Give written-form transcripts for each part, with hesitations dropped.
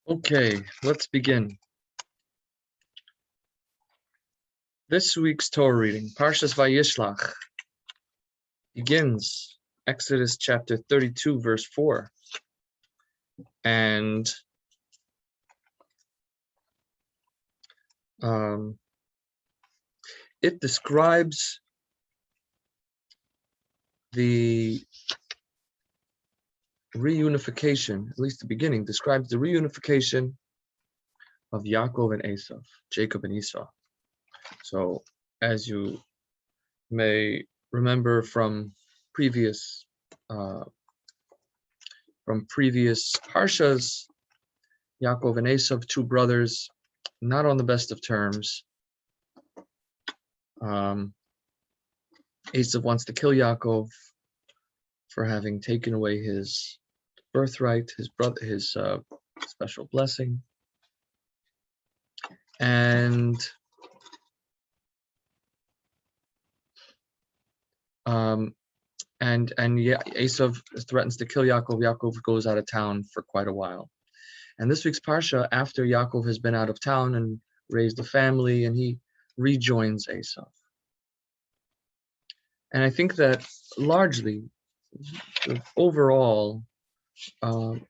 Okay, let's begin. This week's Torah reading, Parshas Vayishlach, begins Exodus chapter 32, verse 4. And it describes the reunification, at least the beginning, describes the reunification of Yaakov and Esau, Jacob and Esau. So, as you may remember from previous Parshas, Yaakov and Esau, two brothers, not on the best of terms. Esau wants to kill Yaakov for having taken away his birthright, his special blessing, and Esau threatens to kill Yaakov. Yaakov goes out of town for quite a while. And this week's Parsha, after Yaakov has been out of town and raised a family, and he rejoins Esau. And I think that largely, overall, the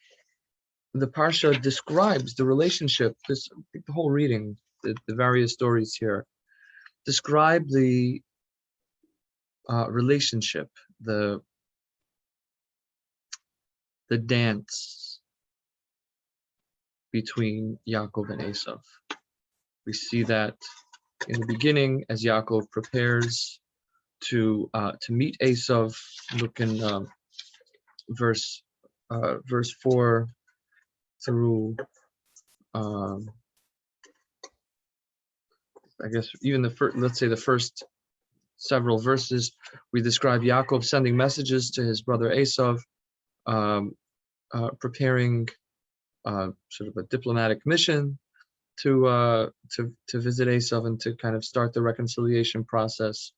Parsha describes the relationship, I think the whole reading, the various stories here, describe the relationship, the dance between Yaakov and Esau. We see that in the beginning as Yaakov prepares to meet Esau. Look in verse 4 through I guess even let's say the first several verses. We describe Yaakov sending messages to his brother Esau, preparing sort of a diplomatic mission to visit Esau and to kind of start the reconciliation process.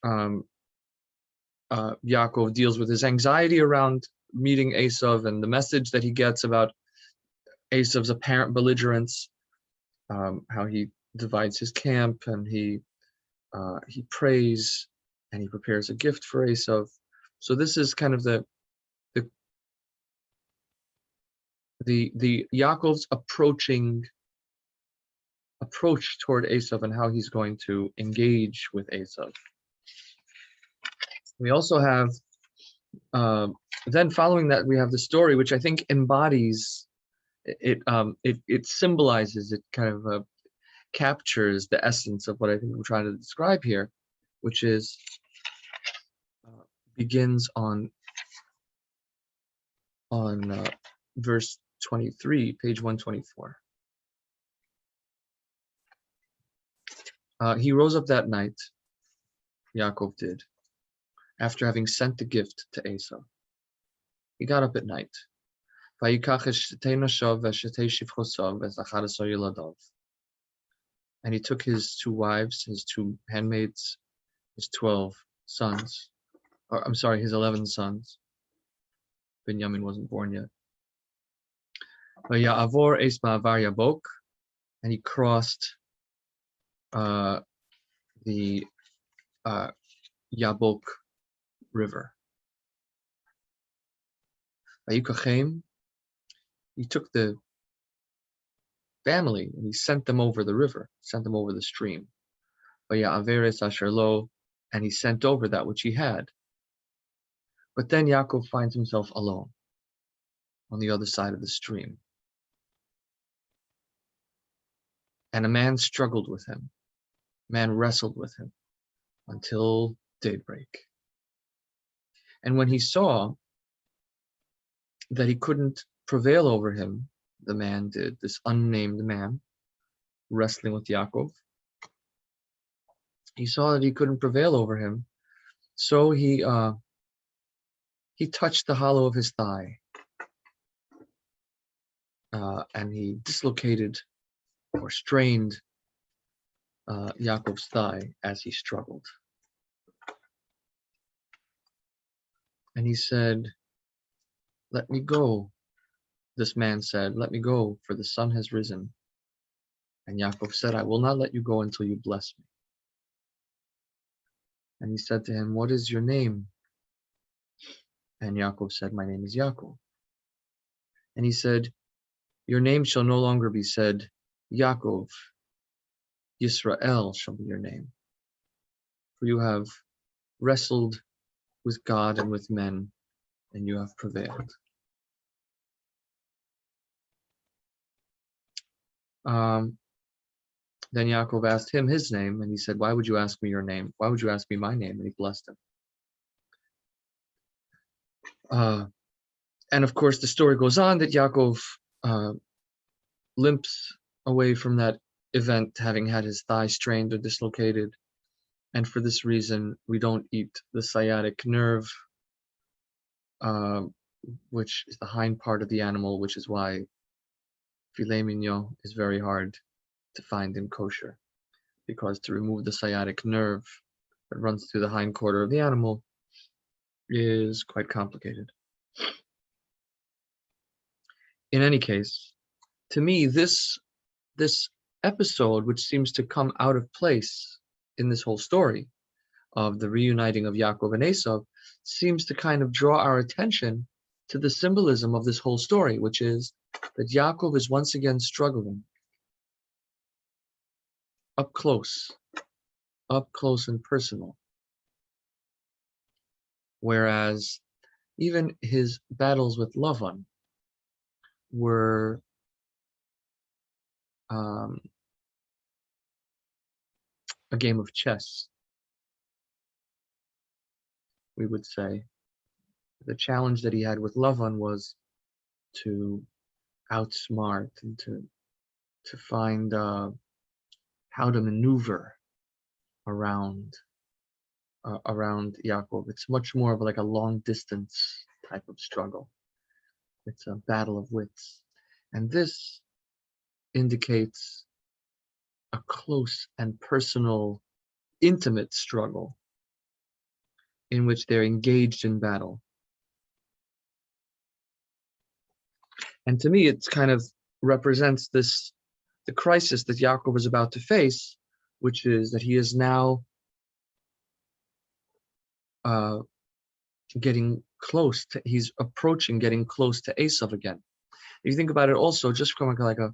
Yaakov deals with his anxiety around meeting Esau and the message that he gets about Esau's apparent belligerence, how he divides his camp, and he prays and he prepares a gift for Esau. So this is kind of the Yaakov's approach toward Esau and how he's going to engage with Esau. We also have then following that we have the story, which I think embodies it symbolizes, it kind of captures the essence of what I think I'm trying to describe here, which is begins on verse 23, page 124. He rose up that night, Yaakov did, after having sent the gift to Esau. He got up at night. And he took his two wives, his two handmaids, his 12 sons, or I'm sorry, his 11 sons. Benjamin wasn't born yet. And he crossed the Yabok river. He took the family and he sent them over the river, sent them over the stream. And he sent over that which he had. But then Yaakov finds himself alone on the other side of the stream. And a man struggled with him. A man wrestled with him until daybreak. And when he saw that he couldn't prevail over him, the man did, this unnamed man wrestling with Yaakov, he saw that he couldn't prevail over him, so he touched the hollow of his thigh, and he dislocated or strained Yaakov's thigh as he struggled. And he said, "Let me go, this man said, "Let me go, for the sun has risen." And Yaakov said, "I will not let you go until you bless me." And he said to him, "What is your name?" And Yaakov said, "My name is Yaakov." And he said, "Your name shall no longer be said Yaakov, Yisrael shall be your name. For you have wrestled with God and with men, and you have prevailed." Then Yaakov asked him his name, and he said, "Why would you ask me your name? Why would you ask me my name?" And he blessed him. And of course, the story goes on that Yaakov limps away from that event, having had his thigh strained or dislocated. And for this reason, we don't eat the sciatic nerve, which is the hind part of the animal, which is why filet mignon is very hard to find in kosher, because to remove the sciatic nerve that runs through the hind quarter of the animal is quite complicated. In any case, to me, this episode, which seems to come out of place in this whole story of the reuniting of Yaakov and Esau, seems to kind of draw our attention to the symbolism of this whole story, which is that Yaakov is once again struggling up close and personal. Whereas even his battles with Lavan were a game of chess, we would say. The challenge that he had with Lavan was to outsmart and to find how to maneuver around Yaakov. It's much more of like a long distance type of struggle. It's a battle of wits. And this indicates a close and personal, intimate struggle in which they're engaged in battle. And to me, it kind of represents the crisis that Yaakov is about to face, which is that he is now he's approaching getting close to Esau again. If you think about it also, just from like a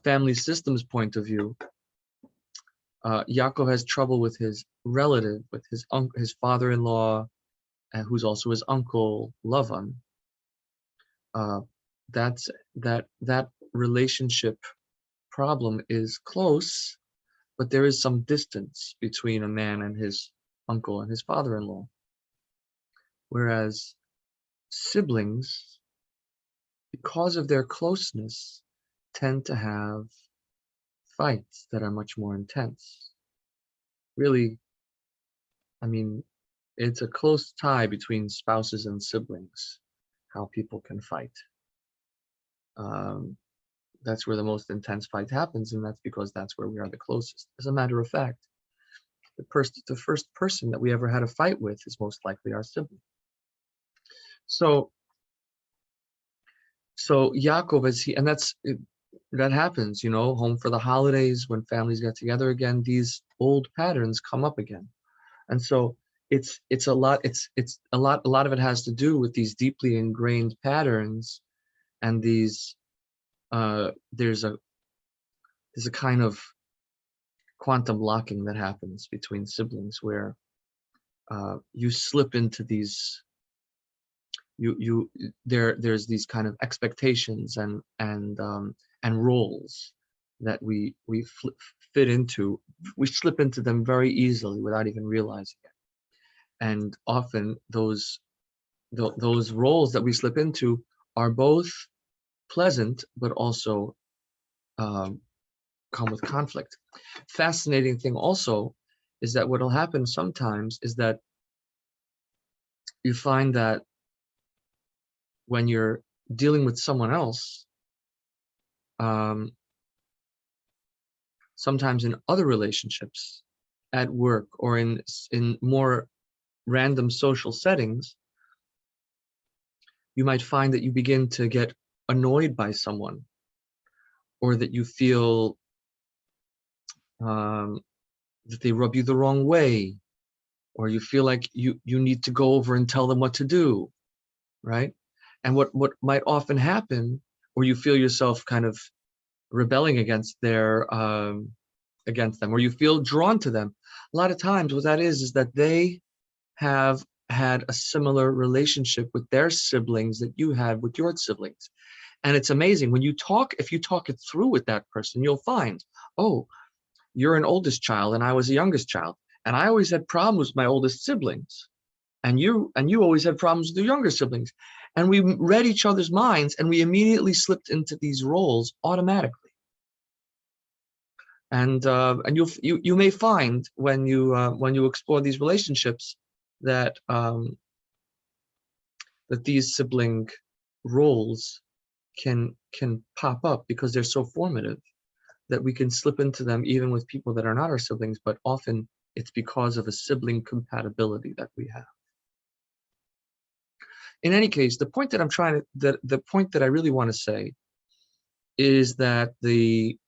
family systems point of view, Yaakov has trouble with his relative, with his father-in-law, who's also his uncle, Lavan. That relationship problem is close, but there is some distance between a man and his uncle and his father-in-law. Whereas siblings, because of their closeness, tend to have fights that are much more intense. Really, I mean, it's a close tie between spouses and siblings, how people can fight. That's where the most intense fight happens, and that's because that's where we are the closest. As a matter of fact, the first person that we ever had a fight with is most likely our sibling. So Yaakov, that happens, home for the holidays, when families get together again, these old patterns come up again. And so a lot of it has to do with these deeply ingrained patterns, and these there's a kind of quantum locking that happens between siblings, where you slip into these there's these kind of expectations and roles that we fit into. We slip into them very easily without even realizing it. And often those roles that we slip into are both pleasant, but also come with conflict. Fascinating thing also is that what will happen sometimes is that you find that when you're dealing with someone else, sometimes in other relationships, at work or in more random social settings, you might find that you begin to get annoyed by someone, or that you feel that they rub you the wrong way, or you feel like you need to go over and tell them what to do, right? And what might often happen, or you feel yourself kind of rebelling against against them, or you feel drawn to them. A lot of times what that is that they have had a similar relationship with their siblings that you had with your siblings. And it's amazing when if you talk it through with that person, you'll find, oh, you're an oldest child and I was a youngest child, and I always had problems with my oldest siblings, and you always had problems with your younger siblings. And we read each other's minds, and we immediately slipped into these roles automatically. And you may find when you explore these relationships that that these sibling roles can pop up because they're so formative, that we can slip into them even with people that are not our siblings, but often it's because of a sibling compatibility that we have. In any case, the point that the point that I really want to say is that the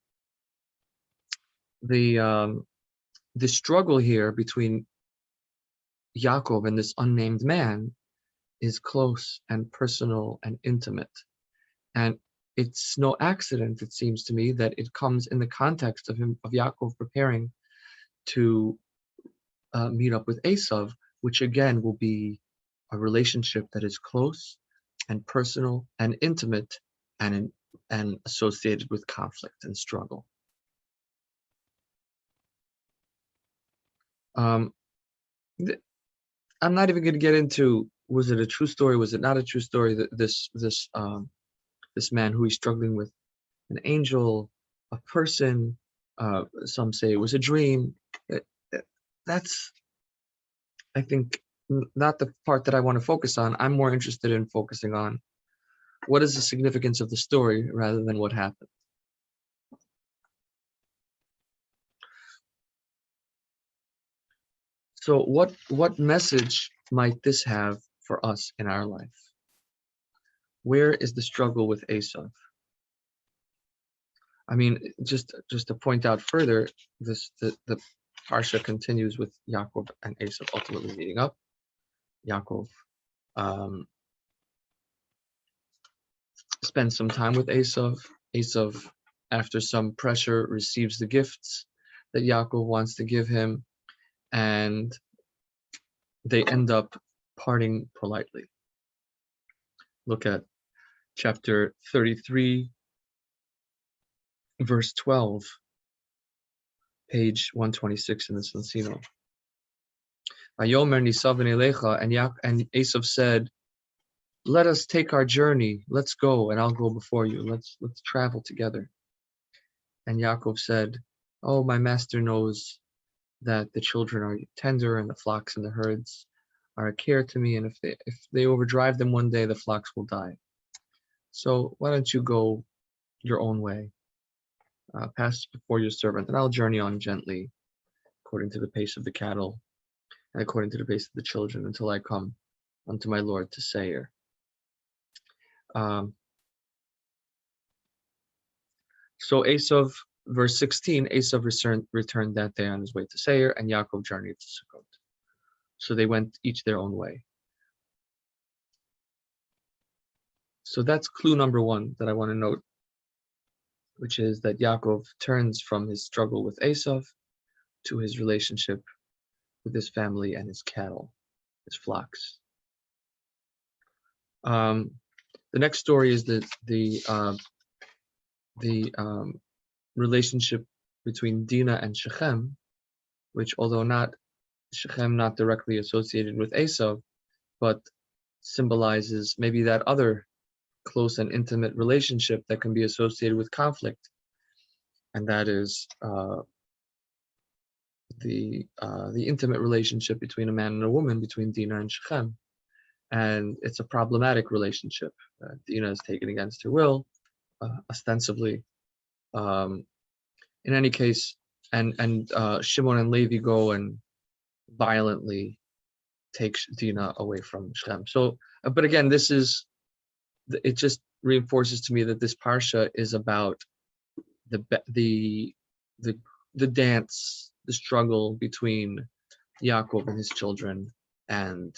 struggle here between Yaakov and this unnamed man is close and personal and intimate. And it's no accident, it seems to me, that it comes in the context of Yaakov preparing to meet up with Esav, which again will be a relationship that is close and personal and intimate and associated with conflict and struggle. I'm not even going to get into, was it a true story? Was it not a true story? This man who he's struggling with, an angel, a person, some say it was a dream. That's, I think, not the part that I want to focus on. I'm more interested in focusing on what is the significance of the story rather than what happened. So what message might this have for us in our life? Where is the struggle with Esav? I mean, just to point out further, the Parsha continues with Yaakov and Esav ultimately meeting up. Yaakov spends some time with Esav. Esav, after some pressure, receives the gifts that Yaakov wants to give him, and they end up parting politely. Look at chapter 33, verse 12, page 126 in the Sonsino. Vayomer nisav elecha, and Esav said, "Let us take our journey. Let's go, and I'll go before you. Let's travel together." And Yaakov said, "Oh, my master knows that the children are tender, and the flocks and the herds are a care to me, and if they overdrive them one day, the flocks will die. So why don't you go your own way, pass before your servant, and I'll journey on gently, according to the pace of the cattle, and according to the pace of the children, until I come unto my Lord to Seir." So Esav, verse 16, Esav returned that day on his way to Seir, and Yaakov journeyed to Sukkot. So they went each their own way. So that's clue number one that I want to note, which is that Yaakov turns from his struggle with Esav to his relationship with his family and his cattle, his flocks. The next story is the relationship between Dinah and Shechem, which, although Shechem not directly associated with Esav, but symbolizes maybe that other close and intimate relationship that can be associated with conflict, and that is the intimate relationship between a man and a woman, between Dinah and Shechem. And it's a problematic relationship. Dinah is taken against her will, ostensibly. In any case, and Shimon and Levi go and violently take Dinah away from Shechem. So, but again, it just reinforces to me that this parsha is about the dance, the struggle between Yaakov and his children, and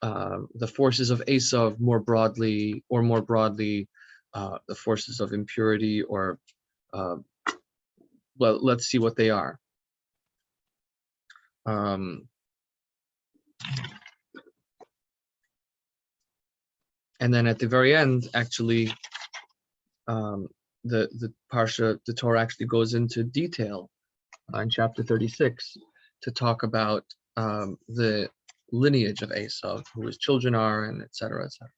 the forces of Esav more broadly, the forces of impurity, or well, let's see what they are. And then at the very end, actually, the parsha, the Torah actually goes into detail in chapter 36 to talk about the lineage of Esav, who his children are, and etc., etc.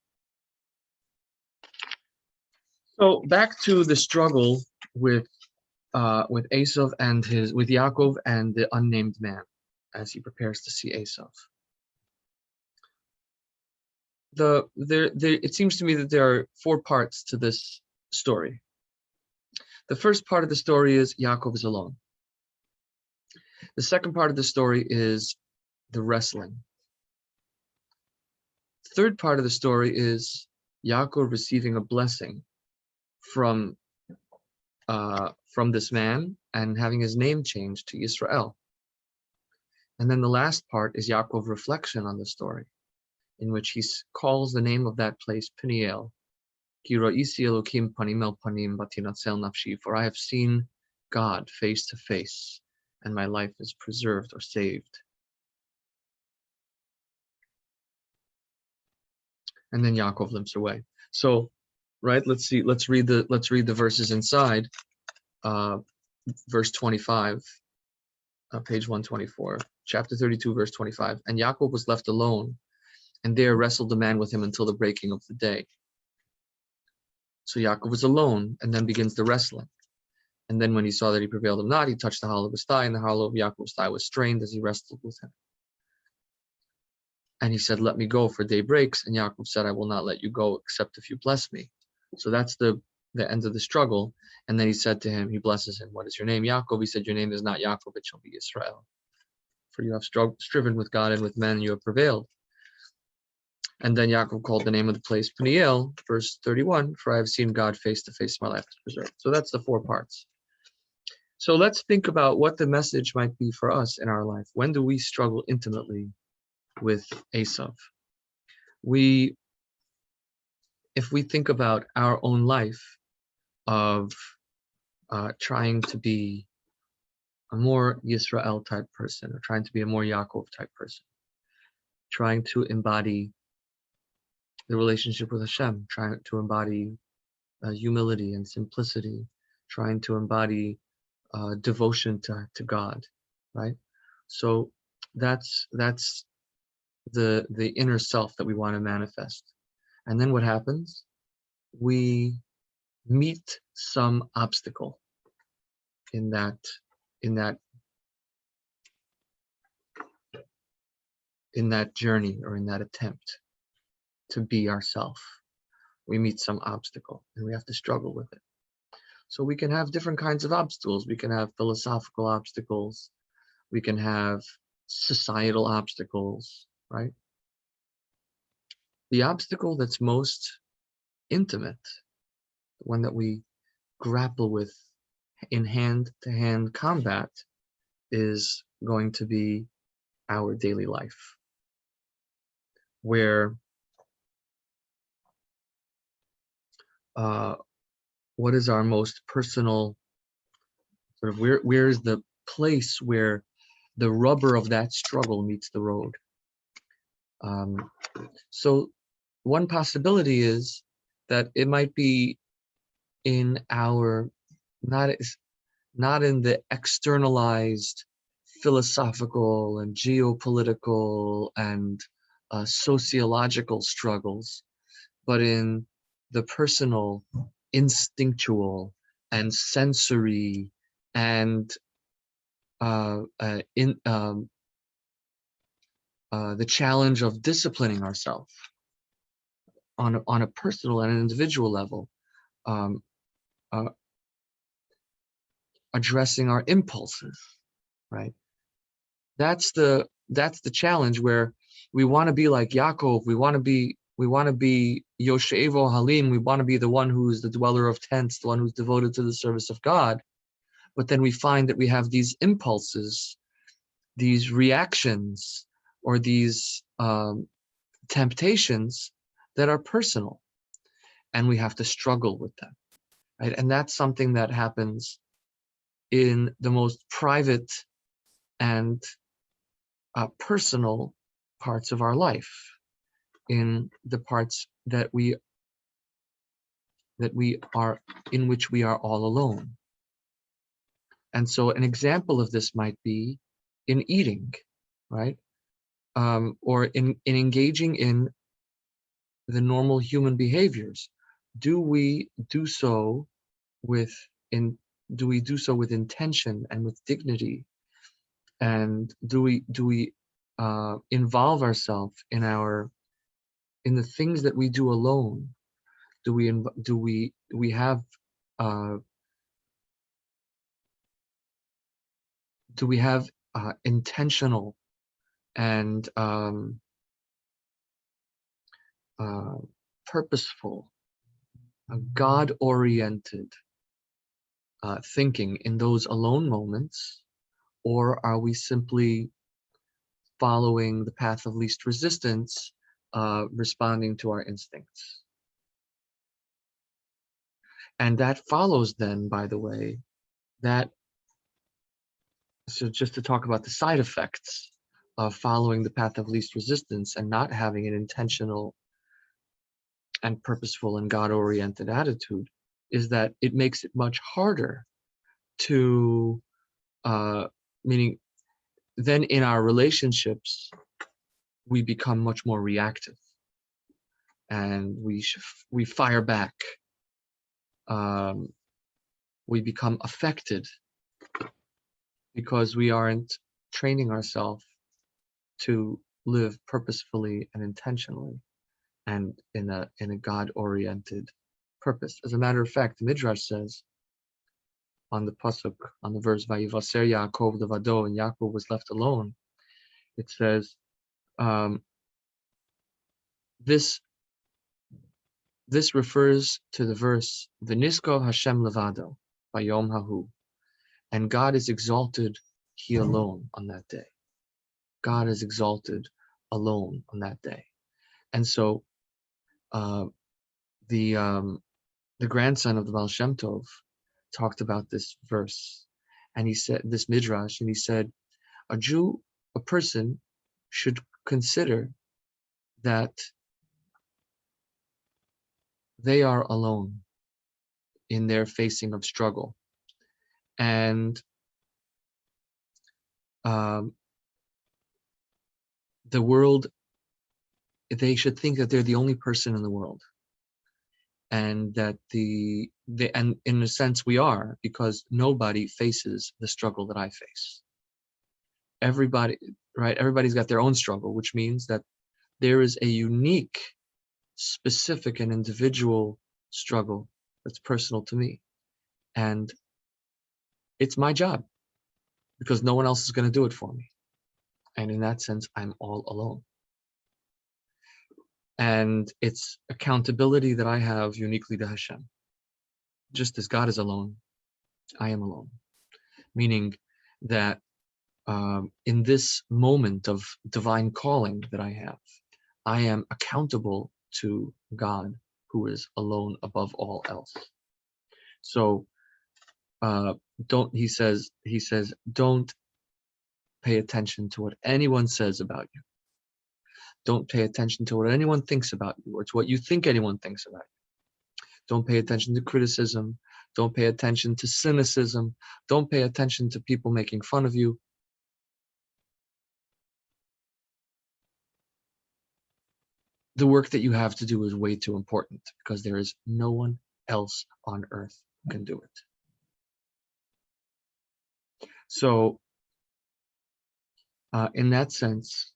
So back to the struggle with Esav and with Yaakov and the unnamed man as he prepares to see Esav. It seems to me that there are 4 parts to this story. The first part of the story is Yaakov is alone. The second part of the story is the wrestling. The third part of the story is Yaakov receiving a blessing from this man and having his name changed to Israel. And then the last part is Yaakov's reflection on the story, in which he calls the name of that place Peniel. For I have seen God face to face, and my life is preserved or saved. And then Yaakov limps away. So, right, let's read the verses inside. Verse 25, page 124, chapter 32, verse 25. And Yaakov was left alone, and there wrestled the man with him until the breaking of the day. So Yaakov was alone, and then begins the wrestling. And then when he saw that he prevailed him not, he touched the hollow of his thigh, and the hollow of Yaakov's thigh was strained as he wrestled with him. And he said, let me go, for day breaks. And Yaakov said, I will not let you go, except if you bless me. So that's the end of the struggle. And then he said to him, he blesses him, what is your name? Yaakov. He said, your name is not Yaakov, it shall be Israel. For you have striven with God and with men, and you have prevailed. And then Yaakov called the name of the place Peniel, verse 31, for I have seen God face to face, my life is preserved. So that's the 4 parts. So let's think about what the message might be for us in our life. When do we struggle intimately with Esav? If we think about our own life of trying to be a more Yisrael type person, or trying to be a more Yaakov type person, trying to embody the relationship with Hashem, trying to embody humility and simplicity, trying to embody devotion to God, right? So that's the inner self that we want to manifest. And then what happens? We meet some obstacle in that journey, or in that attempt to be ourself. We meet some obstacle and we have to struggle with it. So we can have different kinds of obstacles. We can have philosophical obstacles. We can have societal obstacles, right? The obstacle that's most intimate, the one that we grapple with in hand-to-hand combat, is going to be our daily life, where what is our most personal sort of, where is the place where the rubber of that struggle meets the road? So one possibility is that it might be in our, not in the externalized philosophical and geopolitical and sociological struggles, but in the personal, instinctual, and sensory, and the challenge of disciplining ourselves on a personal and an individual level, addressing our impulses, right? That's the challenge, where we want to be like Yaakov. We want to be We want to be Yoshevo Halim. We want to be the one who's the dweller of tents, the one who's devoted to the service of God. But then we find that we have these impulses, these reactions, or these temptations that are personal, and we have to struggle with them, right? And that's something that happens in the most private and personal parts of our life, in the parts that we are in which we are all alone. And so an example of this might be in eating, right? Or in engaging in the normal human behaviors. Do we do so with intention and with dignity? And do we involve ourselves in the things that we do alone? Do we have intentional and purposeful, God-oriented thinking in those alone moments? Or are we simply following the path of least resistance, responding to our instincts? And that follows then, by the way, so just to talk about the side effects of following the path of least resistance and not having an intentional and purposeful and God-oriented attitude, is that it makes it much harder to, meaning then in our relationships, we become much more reactive, and we fire back. We become affected because we aren't training ourselves to live purposefully and intentionally and in a God-oriented purpose. As a matter of fact, the Midrash says on the pasuk, on the verse Vayivaser Yaakov levado, and Yaakov was left alone. It says this refers to the verse V'niskov Hashem levado bayom hahu, and God is exalted, He alone, on that day. God is exalted alone on that day. And so the grandson of the Baal Shem Tov talked about this verse, and he said, this midrash, and he said, a person should consider that they are alone in their facing of struggle, and the world, they should think that they're the only person in the world, and that and in a sense we are, because nobody faces the struggle that I face. Everybody, right? Everybody's got their own struggle, which means that there is a unique, specific, and individual struggle that's personal to me, and it's my job, because no one else is going to do it for me. And in that sense, I'm all alone. And it's accountability that I have uniquely to Hashem. Just as God is alone, I am alone. Meaning that in this moment of divine calling that I am accountable to God, who is alone above all else. So he says, don't pay attention to what anyone says about you. Don't pay attention to what anyone thinks about you, or to what you think anyone thinks about you. Don't pay attention to criticism. Don't pay attention to cynicism. Don't pay attention to people making fun of you. The work that you have to do is way too important, because there is no one else on earth who can do it. So, in that sense,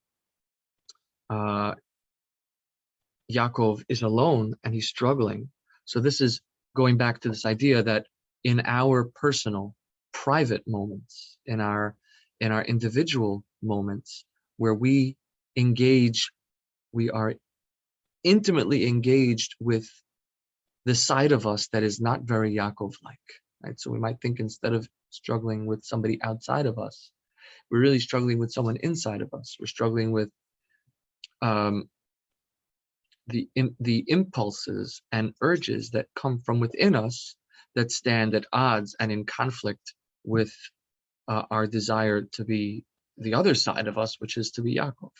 Yaakov is alone and he's struggling. So this is going back to this idea that in our personal, private moments, in our individual moments where we engage, we are intimately engaged with the side of us that is not very Yaakov-like, right? So we might think instead of struggling with somebody outside of us, we're really struggling with someone inside of us. We're struggling with um, the impulses and urges that come from within us that stand at odds and in conflict with our desire to be the other side of us, which is to be Yaakov.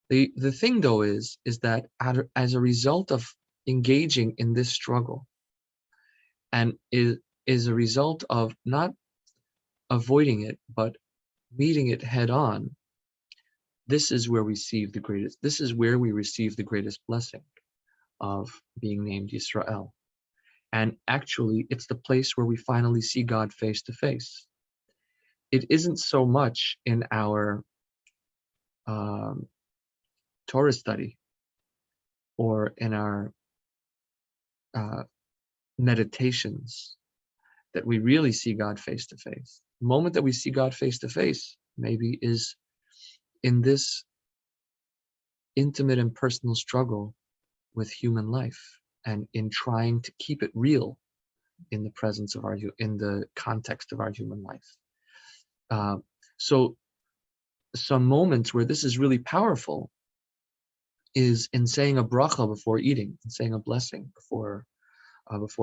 The thing though is that as a result of engaging in this struggle, and is a result of not avoiding it but meeting it head on, this is where we receive the greatest blessing of being named Yisrael. And actually, it's the place where we finally see God face to face. It isn't so much in our Torah study or in our meditations that we really see God face to face. The moment that we see God face to face, maybe, is in this intimate and personal struggle with human life, and in trying to keep it real in the presence of in the context of our human life. So some moments where this is really powerful is in saying a bracha before eating, and saying a blessing before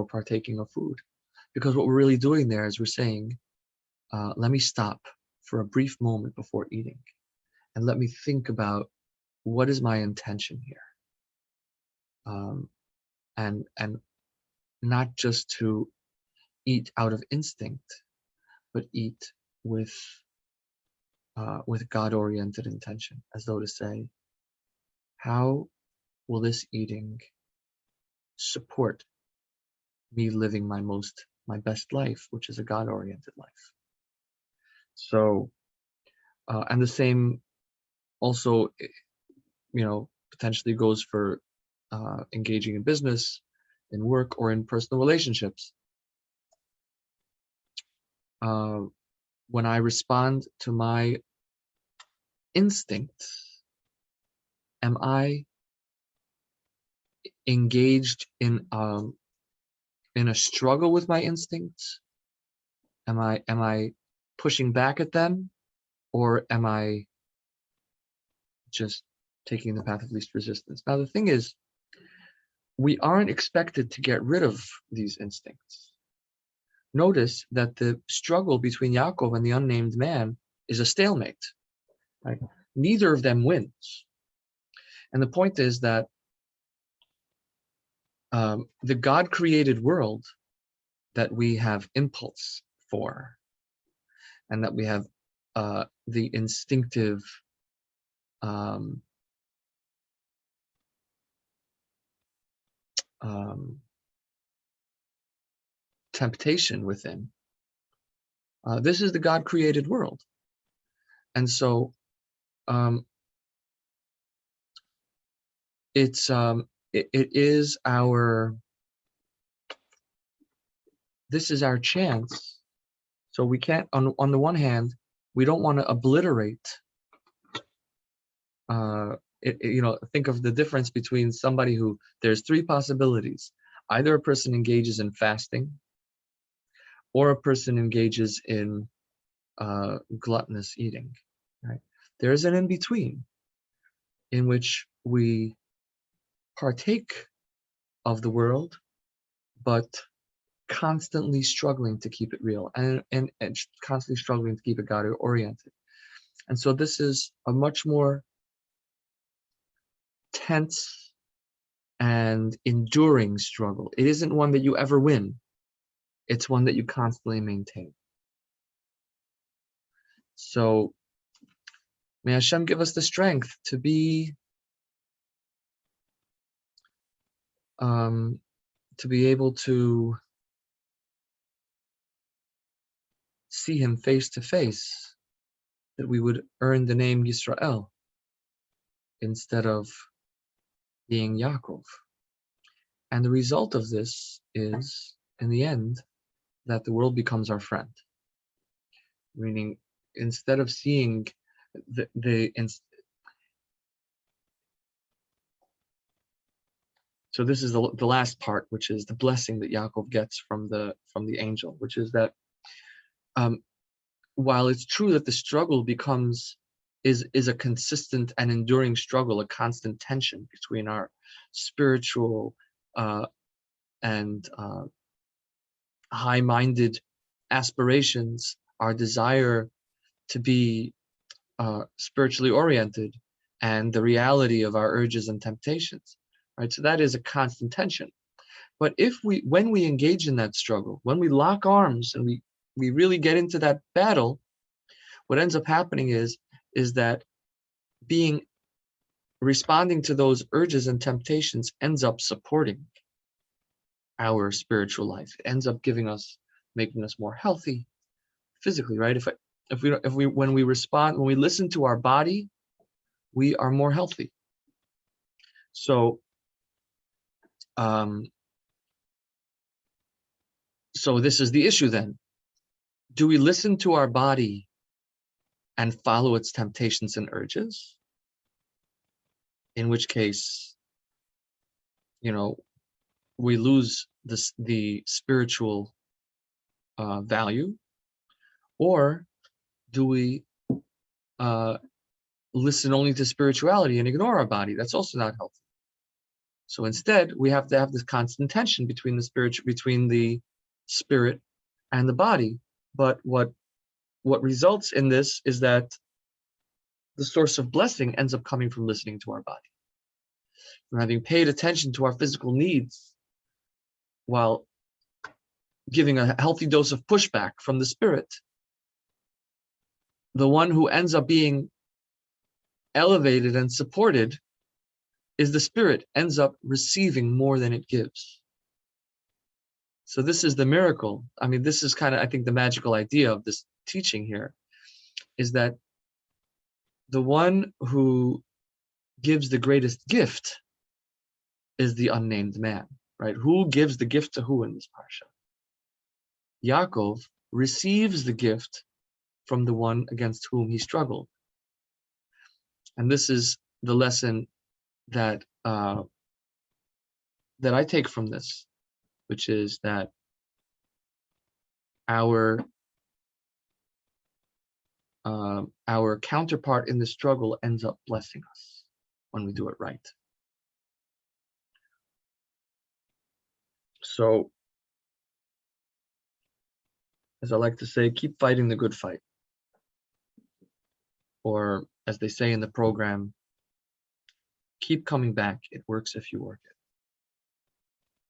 partaking of food, because what we're really doing there is we're saying, let me stop for a brief moment before eating, and let me think about what is my intention here, and not just to eat out of instinct, but eat with God-oriented intention, as though to say, how will this eating support me living my best life, which is a God-oriented life? So, and the same also, potentially goes for engaging in business, in work, or in personal relationships. When I respond to my instincts, am I engaged in a struggle with my instincts? Am I pushing back at them, or am I just taking the path of least resistance? Now, the thing is, we aren't expected to get rid of these instincts. Notice that the struggle between Yaakov and the unnamed man is a stalemate. Right? Neither of them wins. And the point is that the God-created world that we have impulse for, and that we have the instinctive temptation within, this is the God-created world. And so it is this is our chance. So we can't, on the one hand, we don't want to obliterate, think of the difference between somebody who, there's three possibilities. Either a person engages in fasting, or a person engages in gluttonous eating, right? There is an in-between in which we partake of the world, but constantly struggling to keep it real, and constantly struggling to keep it God-oriented. And so this is a much more tense and enduring struggle. It isn't one that you ever win. It's one that you constantly maintain. So may Hashem give us the strength to be able to see him face to face, that we would earn the name Yisrael instead of being Yaakov. And the result of this is, in the end, that the world becomes our friend. Meaning, instead of seeing So this is the last part, which is the blessing that Yaakov gets from the angel, which is that while it's true that the struggle is a consistent and enduring struggle, a constant tension between our spiritual and high-minded aspirations, our desire to be spiritually oriented, and the reality of our urges and temptations, right? So that is a constant tension. But when we engage in that struggle, when we lock arms and we really get into that battle, what ends up happening is that responding to those urges and temptations ends up supporting our spiritual life. It ends up making us more healthy physically, right? When we listen to our body, we are more healthy. So, so this is the issue then. Do we listen to our body and follow its temptations and urges? In which case, we lose the spiritual value. Or do we listen only to spirituality and ignore our body? That's also not healthy. So instead, we have to have this constant tension between the spirit and the body. But what results in this is that the source of blessing ends up coming from listening to our body, from having paid attention to our physical needs while giving a healthy dose of pushback from the spirit. The one who ends up being elevated and supported is the spirit, ends up receiving more than it gives. So this is the miracle. I mean, this is kind of, I think, the magical idea of this teaching here, is that the one who gives the greatest gift is the unnamed man, right? Who gives the gift to who in this parsha? Yaakov receives the gift from the one against whom he struggled. And this is the lesson that that I take from this, which is that our counterpart in the struggle ends up blessing us when we do it right. So, as I like to say, keep fighting the good fight. Or, as they say in the program, keep coming back. It works if you work it.